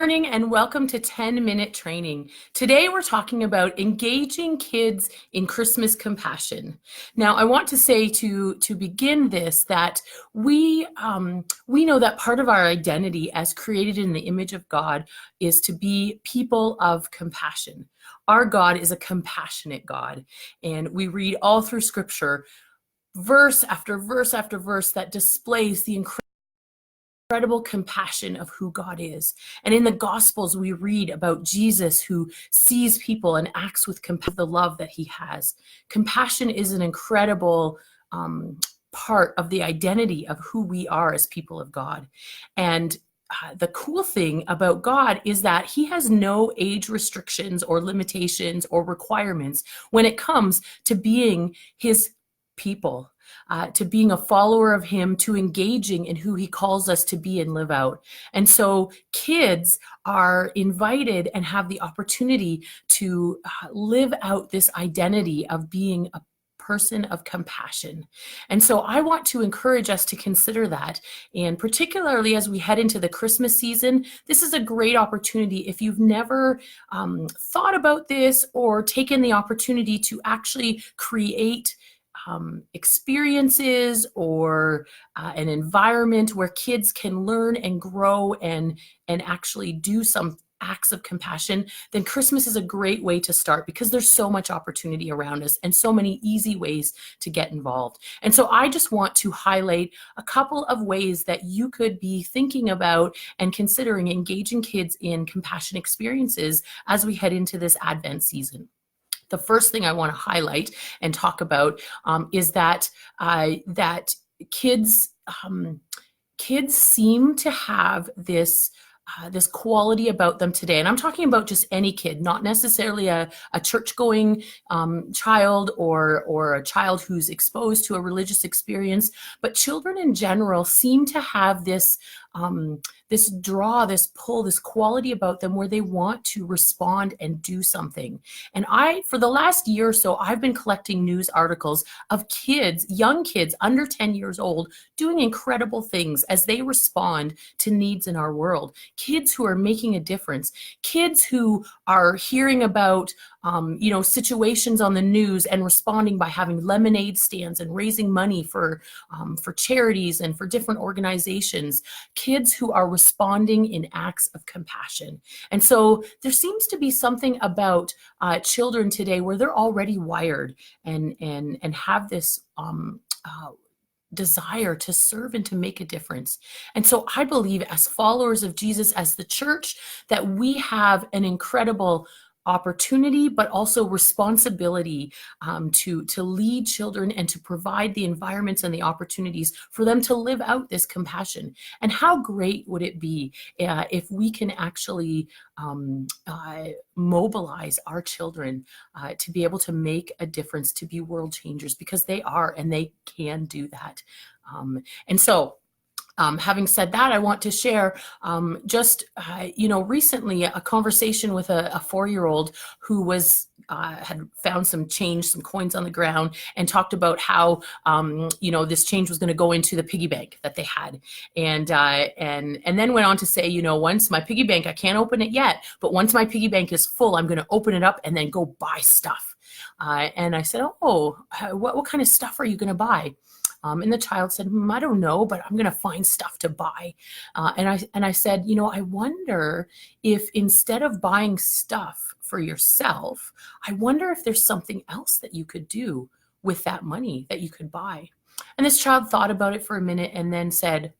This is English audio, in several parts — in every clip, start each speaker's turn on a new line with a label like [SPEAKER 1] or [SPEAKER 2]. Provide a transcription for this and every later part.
[SPEAKER 1] morning and welcome to 10-Minute Training. Today we're talking about engaging kids in Christmas compassion. Now I want to say to begin this that we know that part of our identity as created in the image of God is to be people of compassion. Our God is a compassionate God, and we read all through Scripture verse after verse after verse that displays the incredible compassion of who God is. And in the Gospels, we read about Jesus who sees people and acts with the love that he has. Compassion is an incredible part of the identity of who we are as people of God. And the cool thing about God is that he has no age restrictions or limitations or requirements when it comes to being his people. To being a follower of him, to engaging in who he calls us to be and live out. And so kids are invited and have the opportunity to live out this identity of being a person of compassion. And so I want to encourage us to consider that. And particularly as we head into the Christmas season, this is a great opportunity. If you've never thought about this or taken the opportunity to actually create experiences or an environment where kids can learn and grow and actually do some acts of compassion, then Christmas is a great way to start because there's so much opportunity around us and so many easy ways to get involved. And so I just want to highlight a couple of ways that you could be thinking about and considering engaging kids in compassion experiences as we head into this Advent season. The first thing I want to highlight and talk about is that kids seem to have this quality about them today. And I'm talking about just any kid, not necessarily a church-going child or a child who's exposed to a religious experience, but children in general seem to have this draw, this pull, this quality about them where they want to respond and do something. And for the last year or so, I've been collecting news articles of kids, young kids under 10 years old, doing incredible things as they respond to needs in our world. Kids who are making a difference, kids who are hearing about situations on the news and responding by having lemonade stands and raising money for charities and for different organizations, kids who are responding in acts of compassion. And so there seems to be something about children today where they're already wired and have this desire to serve and to make a difference. And so I believe as followers of Jesus, as the church, that we have an incredible opportunity, but also responsibility to lead children and to provide the environments and the opportunities for them to live out this compassion. And how great would it be if we can actually mobilize our children to be able to make a difference, to be world changers, because they are and they can do that. And so having said that, I want to share recently a conversation with a 4-year-old who had found some change, some coins on the ground, and talked about how this change was going to go into the piggy bank that they had, and then went on to say, once my piggy bank, I can't open it yet, but once my piggy bank is full, I'm going to open it up and then go buy stuff. And I said, what kind of stuff are you going to buy? And the child said, I don't know, but I'm going to find stuff to buy. And I said, I wonder if instead of buying stuff for yourself, I wonder if there's something else that you could do with that money that you could buy. And this child thought about it for a minute and then said,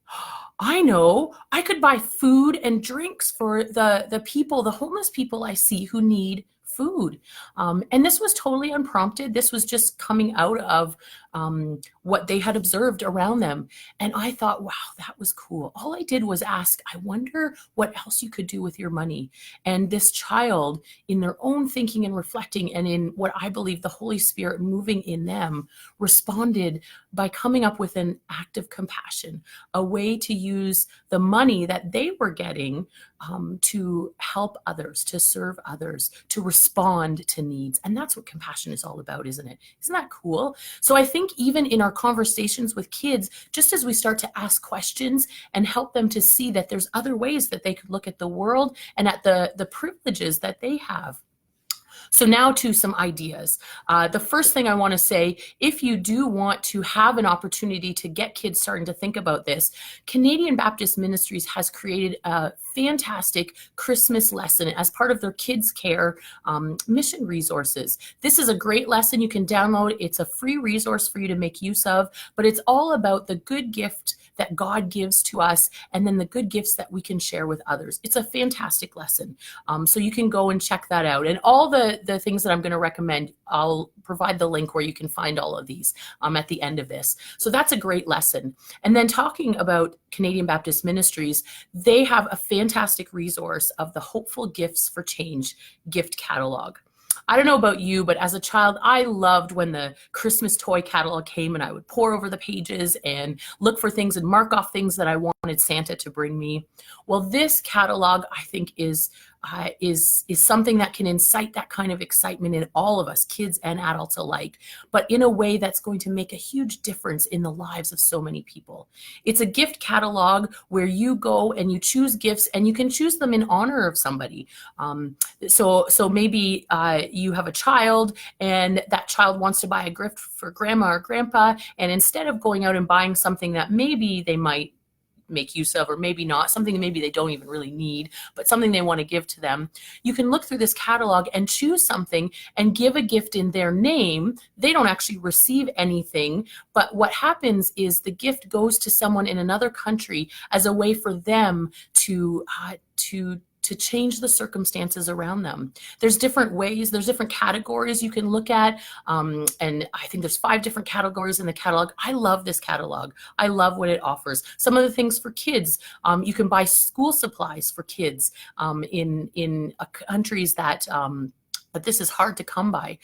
[SPEAKER 1] I know, I could buy food and drinks for the people, the homeless people I see who need food. And this was totally unprompted. This was just coming out of what they had observed around them. And I thought, wow, that was cool. All I did was ask, I wonder what else you could do with your money. And this child, in their own thinking and reflecting, and in what I believe the Holy Spirit moving in them, responded by coming up with an act of compassion, a way to use the money that they were getting to help others, to serve others, to respond respond to needs. And that's what compassion is all about, isn't it? Isn't that cool? So I think even in our conversations with kids, just as we start to ask questions and help them to see that there's other ways that they could look at the world and at the privileges that they have. So now to some ideas. The first thing I want to say, if you do want to have an opportunity to get kids starting to think about this, Canadian Baptist Ministries has created a fantastic Christmas lesson as part of their Kids Care mission resources. This is a great lesson you can download. It's a free resource for you to make use of, but it's all about the good gift that God gives to us and then the good gifts that we can share with others. It's a fantastic lesson. So you can go and check that out. And all the things that I'm going to recommend, I'll provide the link where you can find all of these at the end of this. So that's a great lesson. And then talking about Canadian Baptist Ministries, they have a fantastic resource of the Hopeful Gifts for Change gift catalog. I don't know about you, but as a child, I loved when the Christmas toy catalog came and I would pore over the pages and look for things and mark off things that I wanted Santa to bring me. Well, this catalog, I think, is something that can incite that kind of excitement in all of us, kids and adults alike, but in a way that's going to make a huge difference in the lives of so many people. It's a gift catalog where you go and you choose gifts and you can choose them in honor of somebody. So maybe you have a child and that child wants to buy a gift for grandma or grandpa, and instead of going out and buying something that maybe they might make use of, or maybe not, something maybe they don't even really need, but something they want to give to them, you can look through this catalog and choose something and give a gift in their name. They don't actually receive anything, but what happens is the gift goes to someone in another country as a way for them to change the circumstances around them. There's different ways, there's different categories you can look at. And I think there's 5 different categories in the catalog. I love this catalog. I love what it offers. Some of the things for kids, you can buy school supplies for kids in countries that but this is hard to come by.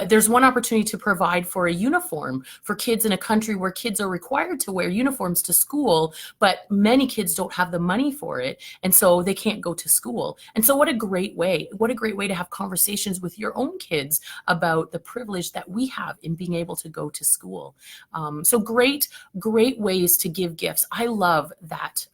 [SPEAKER 1] There's one opportunity to provide for a uniform for kids in a country where kids are required to wear uniforms to school, but many kids don't have the money for it, and so they can't go to school. And so what a great way to have conversations with your own kids about the privilege that we have in being able to go to school. So great ways to give gifts. I love that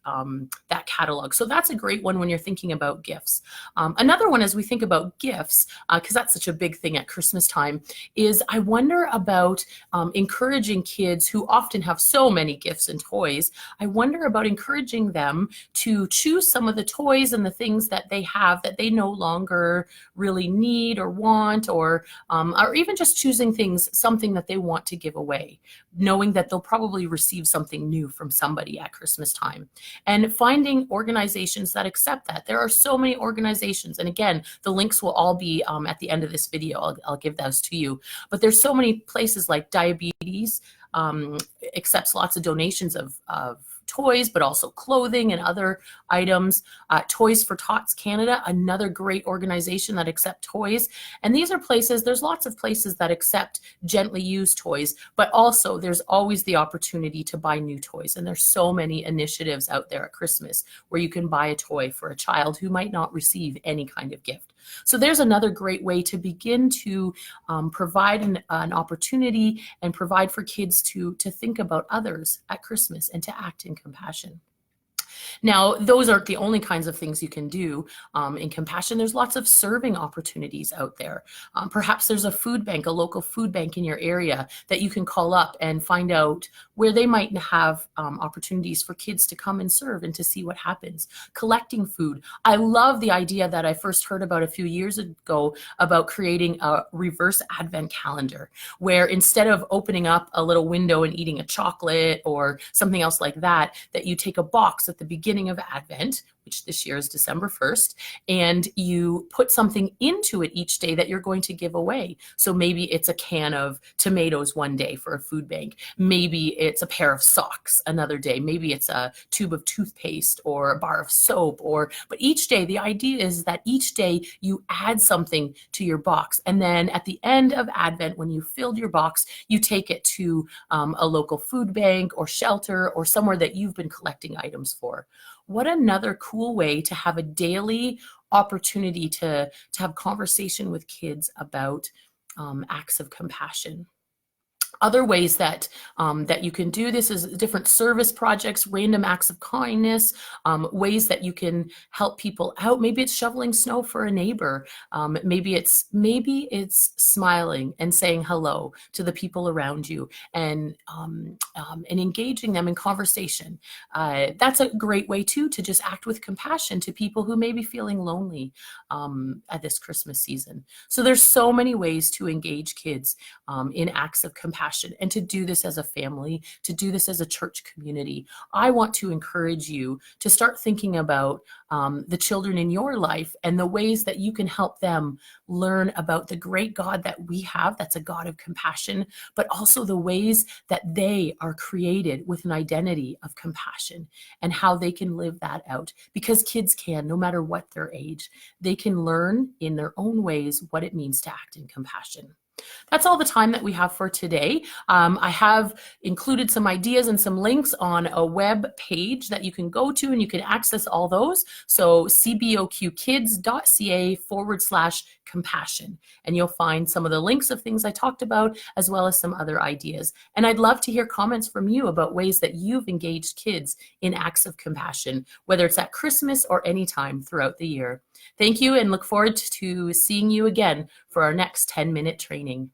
[SPEAKER 1] catalog. So that's a great one when you're thinking about gifts. Another one as we think about gifts, because that's such a big thing at Christmas time, is I wonder about encouraging kids who often have so many gifts and toys. I wonder about encouraging them to choose some of the toys and the things that they have that they no longer really need or want, or even just choosing something that they want to give away, knowing that they'll probably receive something new from somebody at Christmas time. And finding organizations that accept that. There are so many organizations, and again, the links will all be at the end of this video. I'll give those to you. But there's so many places like Diabetes accepts lots of donations of toys, but also clothing and other items. Toys for Tots Canada, another great organization that accept toys. And these are places, there's lots of places that accept gently used toys, but also there's always the opportunity to buy new toys. And there's so many initiatives out there at Christmas where you can buy a toy for a child who might not receive any kind of gift. So there's another great way to begin to provide an opportunity and provide for kids to think about others at Christmas and to act in compassion. Now, those aren't the only kinds of things you can do in compassion. There's lots of serving opportunities out there. Perhaps there's a food bank, a local food bank in your area that you can call up and find out where they might have opportunities for kids to come and serve and to see what happens. Collecting food. I love the idea that I first heard about a few years ago about creating a reverse Advent calendar, where instead of opening up a little window and eating a chocolate or something else like that, that you take a box at the beginning of Advent, which this year is December 1st, and you put something into it each day that you're going to give away. So maybe it's a can of tomatoes one day for a food bank. Maybe it's a pair of socks another day. Maybe it's a tube of toothpaste or a bar of soap. But each day, the idea is that each day you add something to your box. And then at the end of Advent, when you filled your box, you take it to a local food bank or shelter or somewhere that you've been collecting items for. What another cool way to have a daily opportunity to have conversation with kids about acts of compassion. Other ways that that you can do this is different service projects, random acts of kindness, ways that you can help people out. Maybe it's shoveling snow for a neighbor. Maybe it's smiling and saying hello to the people around you and engaging them in conversation. That's a great way too to just act with compassion to people who may be feeling lonely at this Christmas season. So there's so many ways to engage kids in acts of compassion, and to do this as a family, to do this as a church community. I want to encourage you to start thinking about the children in your life and the ways that you can help them learn about the great God that we have, that's a God of compassion, but also the ways that they are created with an identity of compassion and how they can live that out. Because kids can, no matter what their age, they can learn in their own ways what it means to act in compassion. That's all the time that we have for today. I have included some ideas and some links on a web page that you can go to, and you can access all those. So cboqkids.ca/compassion. And you'll find some of the links of things I talked about, as well as some other ideas. And I'd love to hear comments from you about ways that you've engaged kids in acts of compassion, whether it's at Christmas or any time throughout the year. Thank you, and look forward to seeing you again for our next 10-minute training.